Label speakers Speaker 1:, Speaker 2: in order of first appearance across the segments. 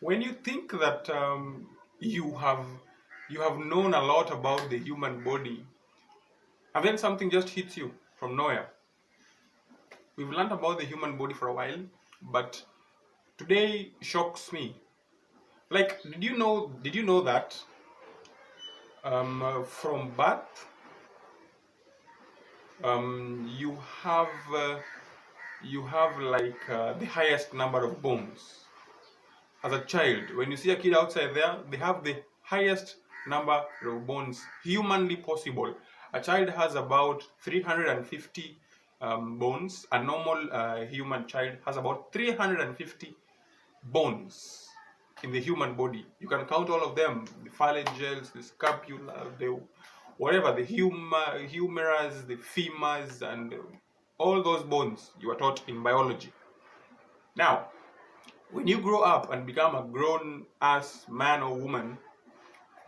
Speaker 1: When you think that you have you have known a lot about the human body, and then something just hits you from nowhere. We've learned about the human body for a while, but today shocks me. Like, did you know that from birth you have the highest number of bones? As a child, when you see a kid outside there, they have the highest number of bones humanly possible. A child has about 350 bones. A normal human child has about 350 bones in the human body. You can count all of them: the phalanges, the scapula, the whatever, the humerus, the femurs, and all those bones you are taught in biology. Now, when you grow up and become a grown ass man or woman,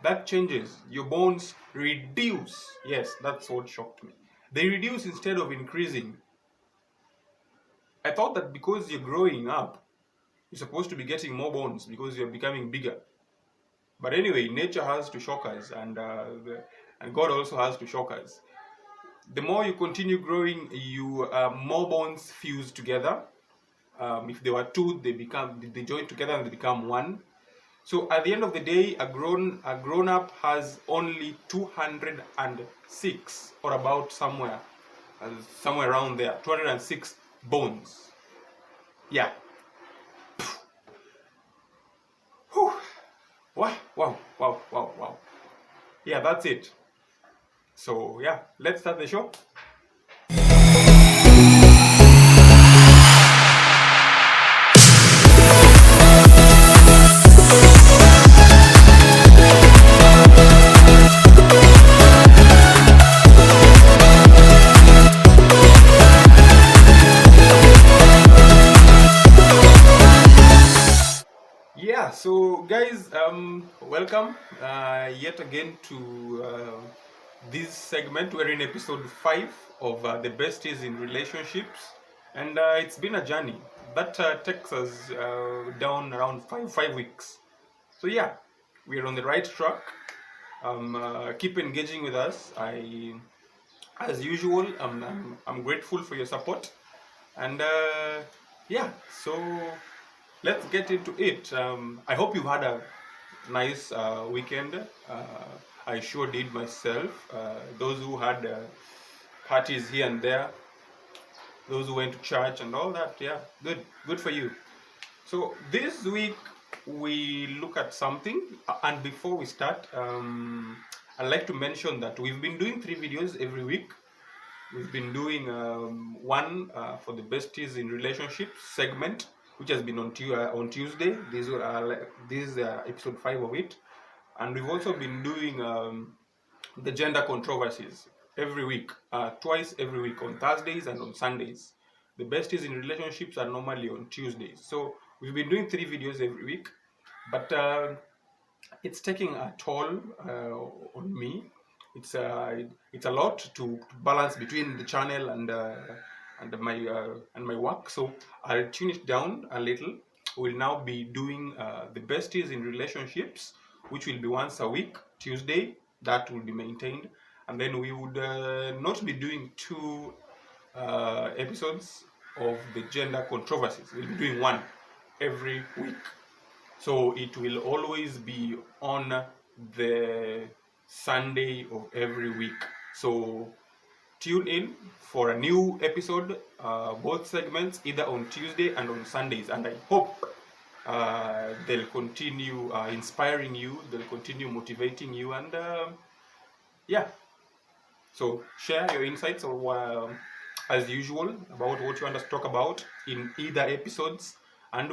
Speaker 1: that changes. Your bones reduce. Yes, that's what shocked me. They reduce instead of increasing. I thought that because you're growing up, you're supposed to be getting more bones because you're becoming bigger. But anyway, nature has to shock us, and God also has to shock us. The more you continue growing, more bones fuse together. If there were two, they join together and they become one. So at the end of the day, a grown up has only 206, or about somewhere around there, 206 bones. Yeah. Whew. Wow. Yeah, that's it. So yeah, let's start the show. Yeah, so guys, welcome yet again to this segment. We're in episode 5 of the Besties in Relationships, and it's been a journey that takes us down around five weeks. So yeah, we're on the right track. Keep engaging with us. As usual, I'm grateful for your support, and yeah, so let's get into it. I hope you've had a nice weekend. I sure did myself. Those who had parties here and there, those who went to church and all that, yeah, good for you. So this week we look at something, and before we start, I'd like to mention that we've been doing 3 videos every week. We've been doing one for the Besties in Relationships segment, which has been on Tuesday. This is episode 5 of it. And we've also been doing the gender controversies every week, twice every week, on Thursdays and on Sundays. The Besties in Relationships are normally on Tuesdays. So we've been doing 3 videos every week, but it's taking a toll on me. It's a lot to balance between the channel and my work. So I'll tune it down a little. We'll now be doing the Besties in Relationships, which will be once a week, Tuesday. That will be maintained, and then we would not be doing 2 episodes of the gender controversies. We'll be doing one every week. So it will always be on the Sunday of every week. So tune in for a new episode, both segments, either on Tuesday and on Sundays. And I hope they'll continue inspiring you, they'll continue motivating you, and yeah. So share your insights, or as usual, about what you want us to talk about in either episodes, and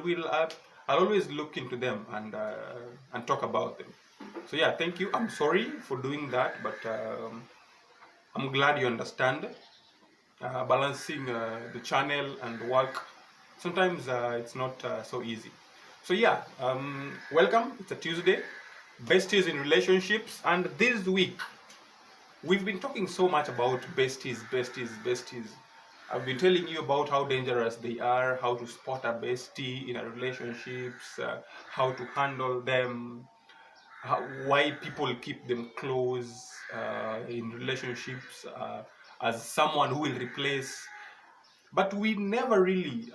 Speaker 1: I'll always look into them and talk about them. So yeah, thank you. I'm sorry for doing that, but I'm glad you understand. Balancing the channel and work, sometimes it's not so easy. So yeah, welcome. It's a Tuesday, Besties in Relationships, and this week we've been talking so much about besties. I've been telling you about how dangerous they are, how to spot a bestie in a relationships, how to handle them, why people keep them close in relationships as someone who will replace. But we never really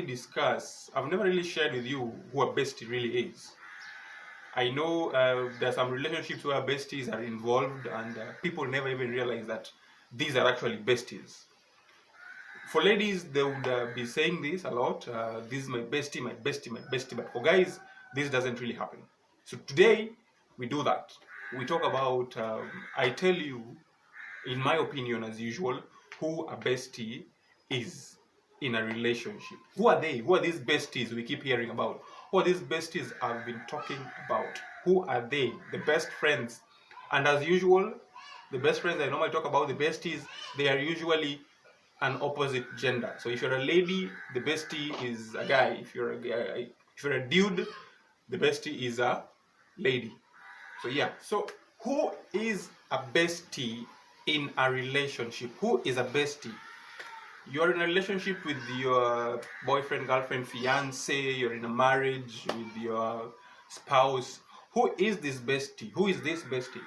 Speaker 1: discuss. I've never really shared with you who a bestie really is. I know there are some relationships where besties are involved, and people never even realize that these are actually besties. For ladies, they would be saying this a lot. This is my bestie, my bestie, my bestie. But for guys, this doesn't really happen. So today, we do that. We talk about, I tell you, in my opinion, as usual, who a bestie is in a relationship. Who are they? Who are these besties we keep hearing about? Who are these besties I've been talking about? Who are they? The best friends. And as usual, the best friends I normally talk about, the besties, they are usually an opposite gender. So if you're a lady, the bestie is a guy. If you're a dude, the bestie is a lady. So yeah. So who is a bestie in a relationship? Who is a bestie? You're in a relationship with your boyfriend, girlfriend, fiance. You're in a marriage with your spouse. Who is this bestie? Who is this bestie?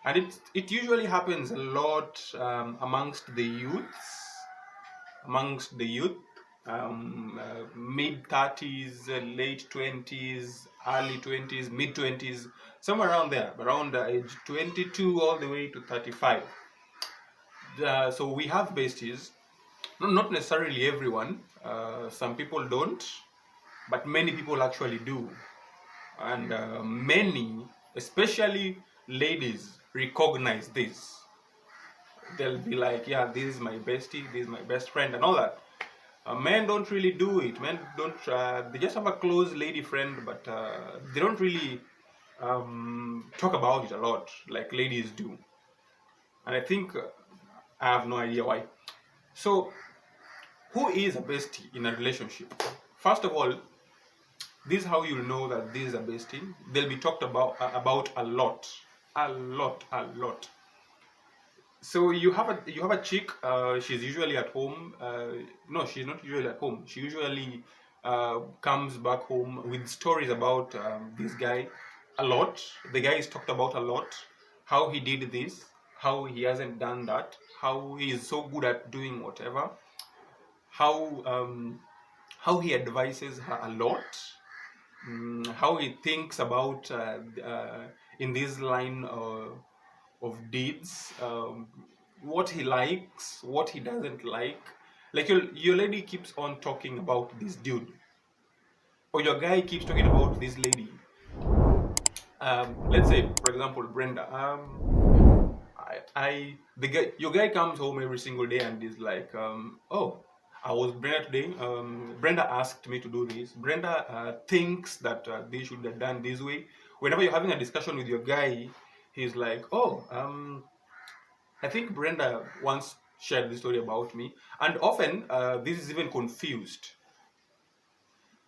Speaker 1: And it usually happens a lot amongst the youth, mid 30s, late 20s, early 20s, mid 20s, somewhere around there, around age 22 all the way to 35. So we have besties, not necessarily everyone. Some people don't, but many people actually do. And many, especially ladies, recognize this. They'll be like, yeah, this is my bestie, this is my best friend, and all that. Men don't really do it. Men don't. They just have a close lady friend, but they don't really talk about it a lot like ladies do. And I think I have no idea why. So, who is a bestie in a relationship? First of all, this is how you'll know that this is a bestie. They'll be talked about a lot, a lot, a lot. So you have a chick. She's usually at home. No, she's not usually at home. She usually comes back home with stories about this guy a lot. The guy is talked about a lot. How he did this, how he hasn't done that, how he is so good at doing whatever, how how he advises her a lot, how he thinks about in this line of deeds, what he likes, what he doesn't like. Like your lady keeps on talking about this dude, or your guy keeps talking about this lady. Let's say, for example, Brenda. Your guy comes home every single day and is like, oh, I was Brenda today. Brenda asked me to do this. Brenda thinks that they should have done this way. Whenever you're having a discussion with your guy, he's like, oh, I think Brenda once shared this story about me, and often this is even confused.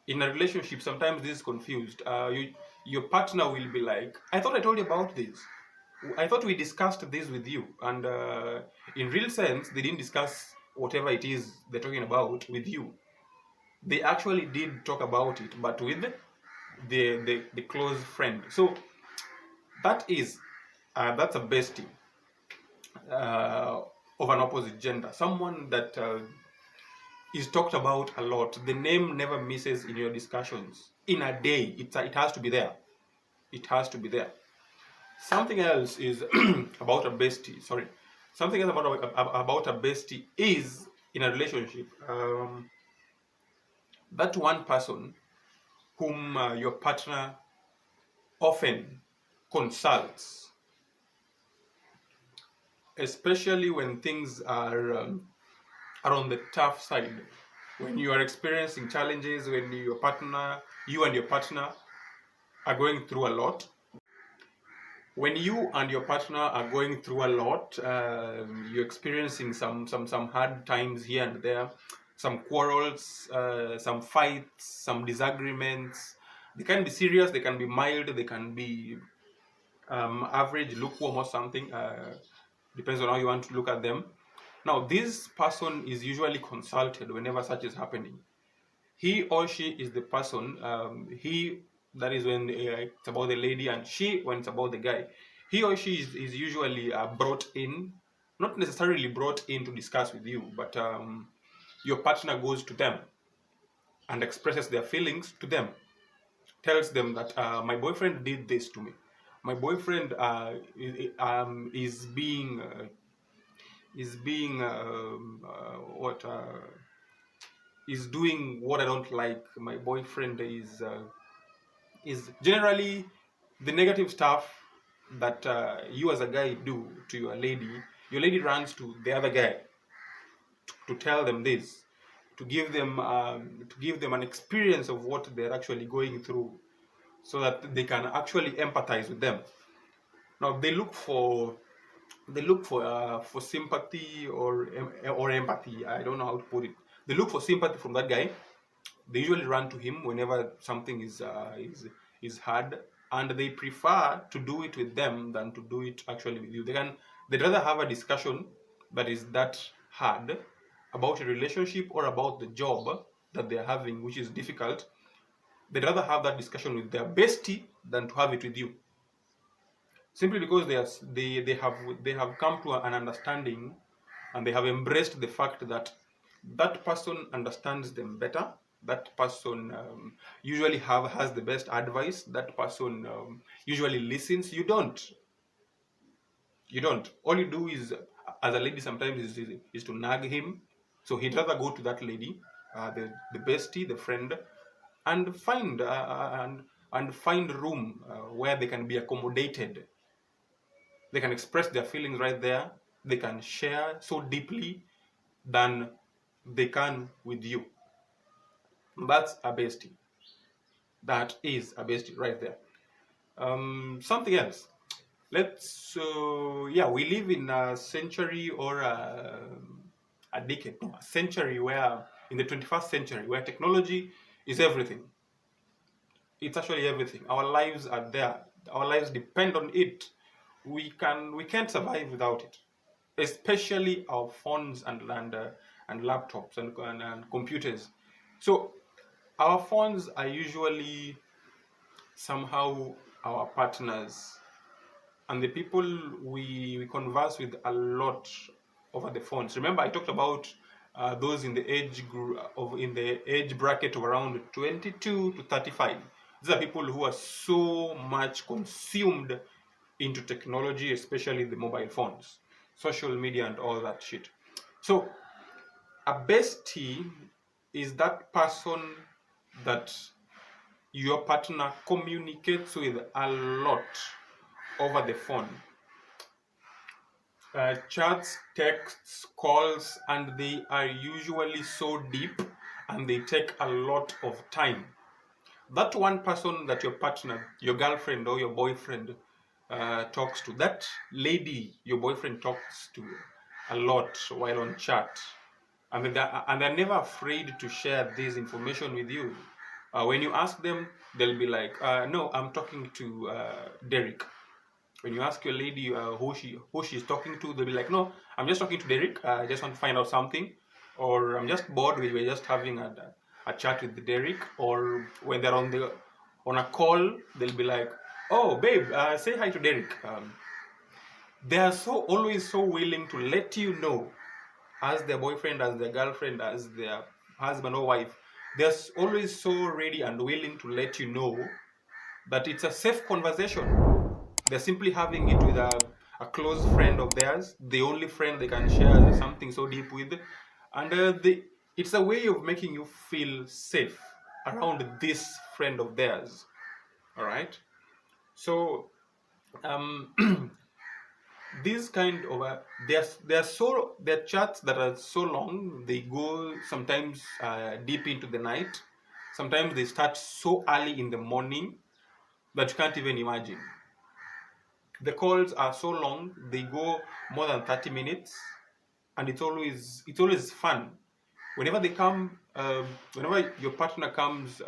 Speaker 1: In a relationship, sometimes this is confused. Your partner will be like, I thought I told you about this. I thought we discussed this with you. And in real sense, they didn't discuss whatever it is they're talking about with you. They actually did talk about it, but with the close friend. So that's a bestie of an opposite gender. Someone that is talked about a lot. The name never misses in your discussions. In a day, it has to be there. It has to be there. Something else is about a bestie. Sorry, something else about a bestie is in a relationship. That one person whom your partner often consults, especially when things are on the tough side, when you are experiencing challenges, when you and your partner are going through a lot. When you and your partner are going through a lot, you're experiencing some hard times here and there, some quarrels, some fights, some disagreements. They can be serious, they can be mild, they can be average, lukewarm, or something. Depends on how you want to look at them. Now, this person is usually consulted whenever such is happening. He or she is the person, he, that is when it's about the lady, and she when it's about the guy. He or she is usually brought in, not necessarily brought in to discuss with you, but your partner goes to them and expresses their feelings to them, tells them that my boyfriend did this to me. My boyfriend is being what is doing what I don't like. My boyfriend is generally the negative stuff that you as a guy do to your lady. Your lady runs to the other guy to tell them this, to give them an experience of what they're actually going through, so that they can actually empathize with them. Now they look for sympathy or empathy. I don't know how to put it. They look for sympathy from that guy. They usually run to him whenever something is hard, and they prefer to do it with them than to do it actually with you. They'd rather have a discussion that is that hard about a relationship or about the job that they're having, which is difficult. They'd rather have that discussion with their bestie than to have it with you, simply because they have come to an understanding, and they have embraced the fact that that person understands them better. That person usually has the best advice. That person usually listens. You don't all you do is, as a lady, sometimes is to nag him. So he'd rather go to that lady, the bestie, the friend, and find room where they can be accommodated. They can express their feelings right there. They can share so deeply than they can with you. That's a bestie. That is a bestie right there. Something else. We live in a century, or a decade, no, a century, where in the 21st century, where technology is everything. It's actually everything. Our lives are there. Our lives depend on it. We can't survive without it, especially our phones and laptops and computers. So our phones are usually somehow our partners, and the people we converse with a lot over the phones. Remember, I talked about those in the age bracket of around 22 to 35. These are people who are so much consumed into technology, especially the mobile phones, social media, and all that shit. So a bestie is that person that your partner communicates with a lot over the phone. Chats, texts, calls, and they are usually so deep, and they take a lot of time. That one person that your partner, your girlfriend or your boyfriend talks to, that lady your boyfriend talks to a lot while on chat, and they're never afraid to share this information with you. When you ask them, they'll be like, no, I'm talking to Derek. When you ask your lady who she's talking to, they'll be like, no, I'm just talking to Derek. I just want to find out something, or I'm just bored. We're just having a chat with Derek. Or when they're on a call, they'll be like, oh babe, say hi to Derek. They are always so willing to let you know, as their boyfriend, as their girlfriend, as their husband or wife. They're always so ready and willing to let you know that it's a safe conversation. They're simply having it with a close friend of theirs, the only friend they can share something so deep with. And it's a way of making you feel safe around this friend of theirs. All right? So, these kind of they're chats that are so long, they go sometimes deep into the night. Sometimes they start so early in the morning that you can't even imagine. The calls are so long, they go more than 30 minutes, and it's always fun whenever they come. Whenever your partner comes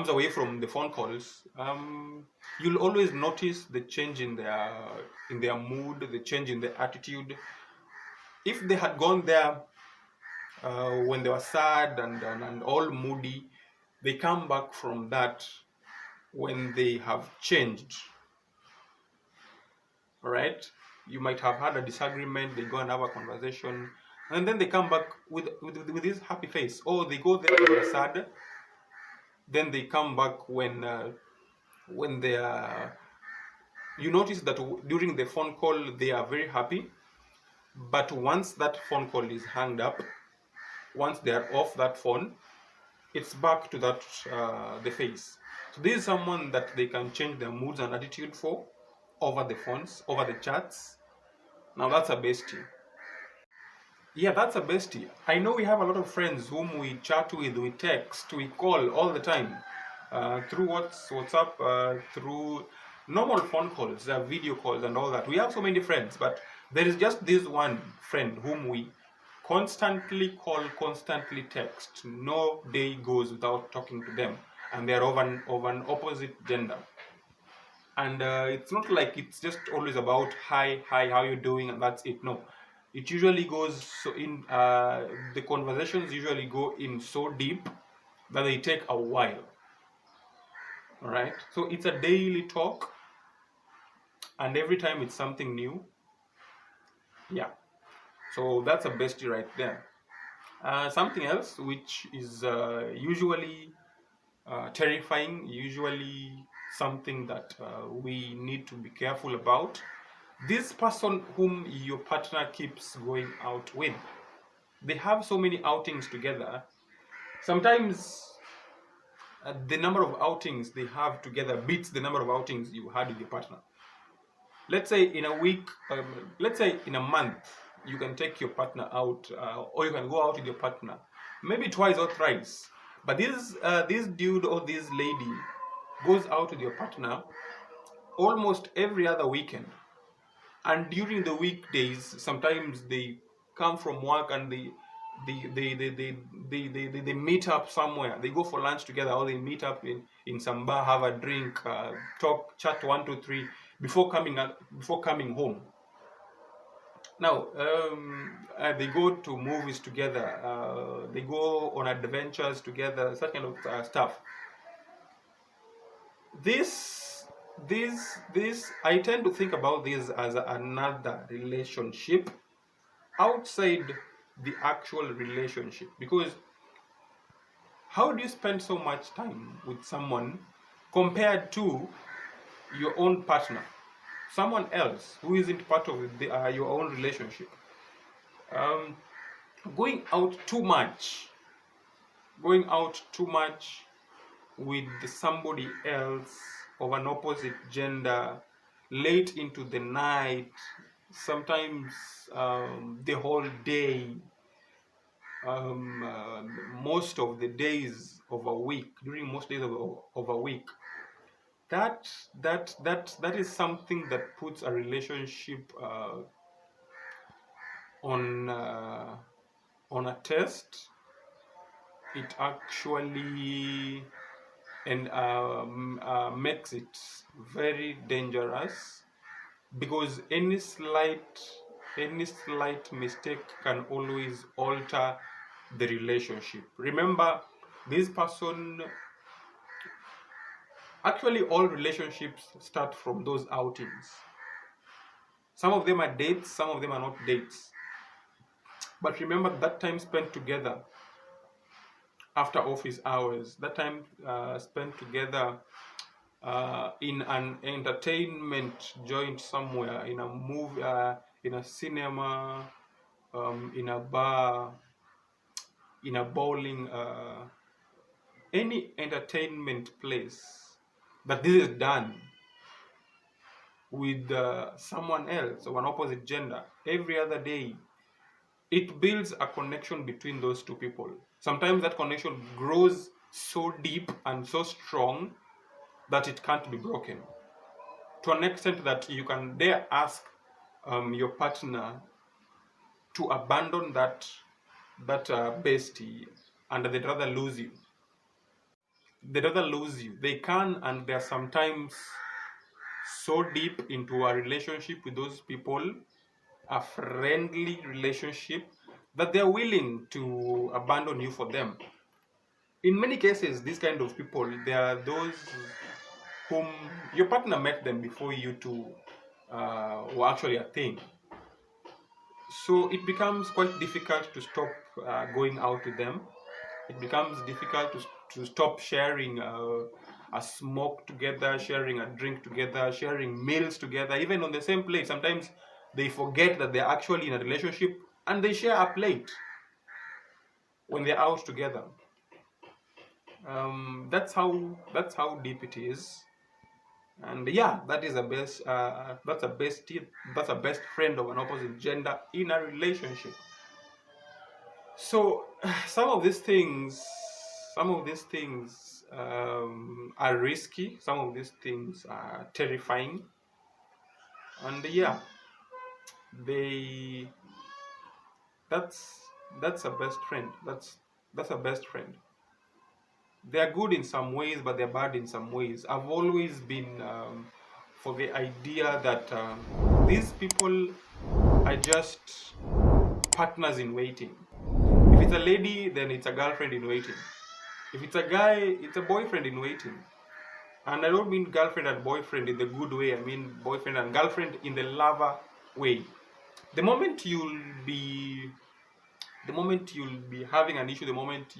Speaker 1: away from the phone calls, you'll always notice the change in their mood, the change in their attitude. If they had gone there when they were sad and all moody, they come back from that when they have changed. All right, you might have had a disagreement, they go and have a conversation, and then they come back with this happy face. Or they go there when they're sad, then they come back when they are, you notice that during the phone call they are very happy, but once that phone call is hanged up, once they are off that phone, it's back to that the face. So this is someone that they can change their moods and attitude for over the phones, over the chats. Now that's a bestie. Yeah, that's a bestie. I know we have a lot of friends whom we chat with, we text, we call all the time, through WhatsApp, through normal phone calls, video calls, and all that. We have so many friends, but there is just this one friend whom we constantly call, constantly text. No day goes without talking to them, and they are of an opposite gender. And it's not like it's just always about hi, how you doing, and that's it. No, it usually goes so in the conversations usually go in so deep that they take a while. All right, so it's a daily talk, and every time it's something new. Yeah, so that's a bestie right there. Something else which is usually terrifying, usually something that we need to be careful about. This person whom your partner keeps going out with, they have so many outings together. Sometimes the number of outings they have together beats the number of outings you had with your partner. Let's say in a week, let's say in a month, you can take your partner out, or you can go out with your partner, maybe twice or thrice. But this dude or this lady goes out with your partner almost every other weekend. And during the weekdays, sometimes they come from work and they meet up somewhere. They go for lunch together, or they meet up in some bar, have a drink, talk, chat 1, 2, 3 before coming home. Now they go to movies together, they go on adventures together, such kind of stuff. This I tend to think about this as another relationship outside the actual relationship, because how do you spend so much time with someone compared to your own partner, someone else who isn't part of your own relationship? Going out too much with somebody else of an opposite gender late into the night, sometimes the whole day, most of the days of a week, during most days of a week, that is something that puts a relationship on a test. It actually makes it very dangerous, because any slight mistake can always alter the relationship. Remember, this person, actually all relationships start from those outings. Some of them are dates, some of them are not dates. But remember that time spent together after office hours, that time spent together in an entertainment joint somewhere, in a movie, in a cinema, in a bar, in a bowling, any entertainment place. But this is done with someone else of an opposite gender every other day. It builds a connection between those two people. Sometimes that connection grows so deep and so strong that it can't be broken, to an extent that you can dare ask your partner to abandon that bestie, and they'd rather lose you. They can, and they're sometimes so deep into a relationship with those people, a friendly relationship, that they're willing to abandon you for them. In many cases, these kind of people, they are those whom your partner met them before you two were actually a thing. So it becomes quite difficult to stop going out with them. It becomes difficult to stop sharing a smoke together, sharing a drink together, sharing meals together, even on the same plate. Sometimes they forget that they're actually in a relationship and they share a plate when they're out together. That's how deep it is. And yeah, that is a best that's a bestie, that's a best friend of an opposite gender in a relationship. So some of these things are risky, some of these things are terrifying, and yeah, they that's that's a best friend. That's a best friend. They are good in some ways, but they're bad in some ways. I've always been for the idea that these people are just partners in waiting. If it's a lady, then it's a girlfriend in waiting. If it's a guy, it's a boyfriend in waiting. And I don't mean girlfriend and boyfriend in the good way, I mean boyfriend and girlfriend in the lover way. The moment you'll be having an issue, the moment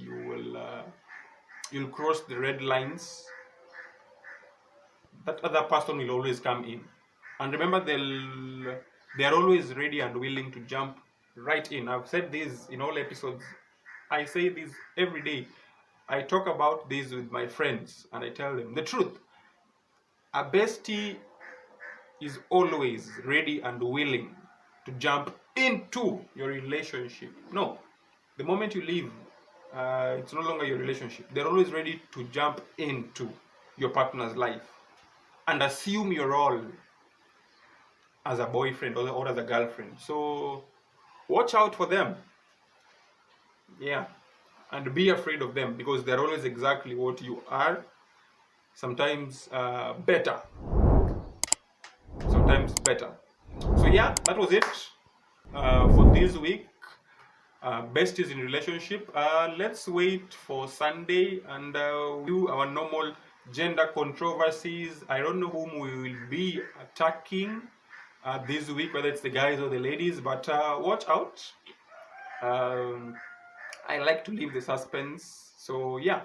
Speaker 1: you'll cross the red lines, that other person will always come in. And remember, they're always ready and willing to jump right in. I've said this in all episodes. I say this every day. I talk about this with my friends and I tell them the truth. A bestie is always ready and willing to jump into your relationship. No, the moment you leave, it's no longer your relationship. They're always ready to jump into your partner's life and assume your role as a boyfriend or as a girlfriend. So watch out for them. Yeah. And be afraid of them because they're always exactly what you are. Sometimes better. Sometimes better. So yeah, that was it for this week. Besties in relationship. Let's wait for Sunday and do our normal gender controversies. I don't know whom we will be attacking this week, whether it's the guys or the ladies, but watch out. I like to leave the suspense. So yeah,